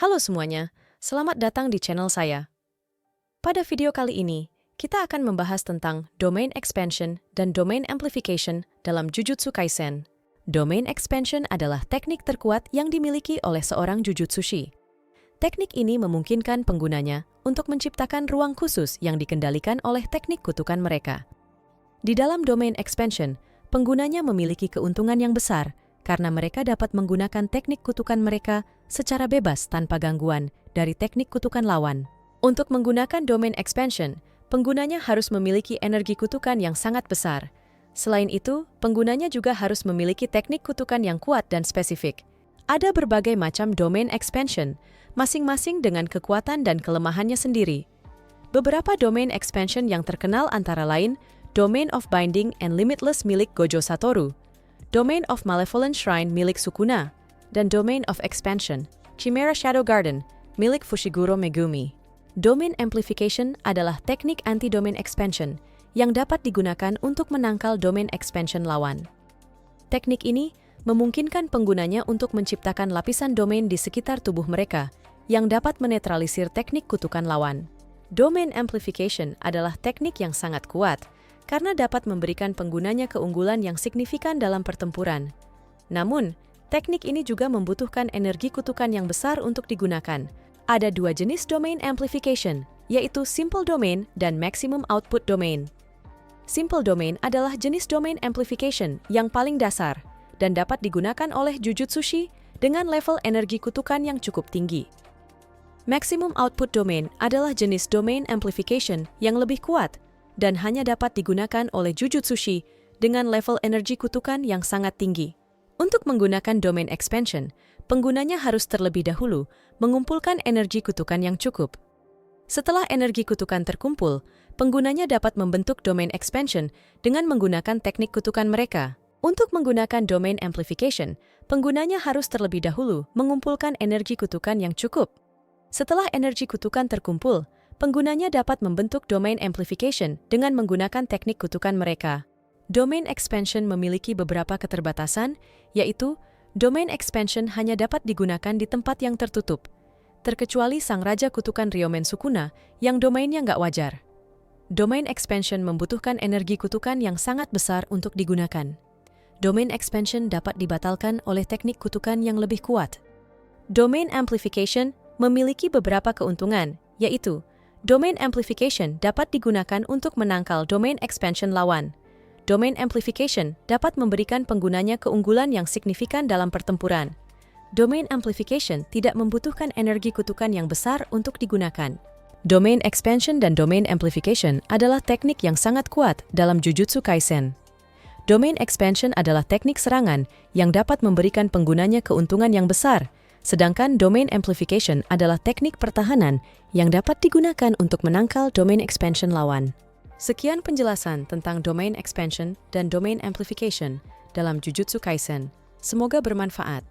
Halo semuanya, selamat datang di channel saya. Pada video kali ini, kita akan membahas tentang domain expansion dan domain amplification dalam Jujutsu Kaisen. Domain expansion adalah teknik terkuat yang dimiliki oleh seorang Jujutsushi. Teknik ini memungkinkan penggunanya untuk menciptakan ruang khusus yang dikendalikan oleh teknik kutukan mereka. Di dalam domain expansion, penggunanya memiliki keuntungan yang besar karena mereka dapat menggunakan teknik kutukan mereka secara bebas tanpa gangguan dari teknik kutukan lawan. Untuk menggunakan domain expansion, penggunanya harus memiliki energi kutukan yang sangat besar. Selain itu, penggunanya juga harus memiliki teknik kutukan yang kuat dan spesifik. Ada berbagai macam domain expansion, masing-masing dengan kekuatan dan kelemahannya sendiri. Beberapa domain expansion yang terkenal antara lain Domain of Binding and Limitless milik Gojo Satoru, Domain of Malevolent Shrine milik Sukuna, dan Domain of Expansion, Chimera Shadow Garden, milik Fushiguro Megumi. Domain Amplification adalah teknik anti-domain expansion yang dapat digunakan untuk menangkal domain expansion lawan. Teknik ini memungkinkan penggunanya untuk menciptakan lapisan domain di sekitar tubuh mereka yang dapat menetralisir teknik kutukan lawan. Domain Amplification adalah teknik yang sangat kuat karena dapat memberikan penggunanya keunggulan yang signifikan dalam pertempuran. Namun, teknik ini juga membutuhkan energi kutukan yang besar untuk digunakan. Ada dua jenis domain amplification, yaitu Simple Domain dan Maximum Output Domain. Simple Domain adalah jenis domain amplification yang paling dasar dan dapat digunakan oleh Jujutsushi dengan level energi kutukan yang cukup tinggi. Maximum Output Domain adalah jenis domain amplification yang lebih kuat dan hanya dapat digunakan oleh Jujutsushi dengan level energi kutukan yang sangat tinggi. Untuk menggunakan domain expansion, penggunanya harus terlebih dahulu mengumpulkan energi kutukan yang cukup. Setelah energi kutukan terkumpul, penggunanya dapat membentuk domain expansion dengan menggunakan teknik kutukan mereka. Untuk menggunakan domain amplification, penggunanya harus terlebih dahulu mengumpulkan energi kutukan yang cukup. Setelah energi kutukan terkumpul, penggunanya dapat membentuk domain amplification dengan menggunakan teknik kutukan mereka. Domain expansion memiliki beberapa keterbatasan, yaitu domain expansion hanya dapat digunakan di tempat yang tertutup, terkecuali Sang Raja Kutukan Ryomen Sukuna yang domainnya nggak wajar. Domain expansion membutuhkan energi kutukan yang sangat besar untuk digunakan. Domain expansion dapat dibatalkan oleh teknik kutukan yang lebih kuat. Domain amplification memiliki beberapa keuntungan, yaitu domain amplification dapat digunakan untuk menangkal domain expansion lawan. Domain amplification dapat memberikan penggunanya keunggulan yang signifikan dalam pertempuran. Domain amplification tidak membutuhkan energi kutukan yang besar untuk digunakan. Domain expansion dan domain amplification adalah teknik yang sangat kuat dalam Jujutsu Kaisen. Domain expansion adalah teknik serangan yang dapat memberikan penggunanya keuntungan yang besar, sedangkan domain amplification adalah teknik pertahanan yang dapat digunakan untuk menangkal domain expansion lawan. Sekian penjelasan tentang domain expansion dan domain amplification dalam Jujutsu Kaisen. Semoga bermanfaat.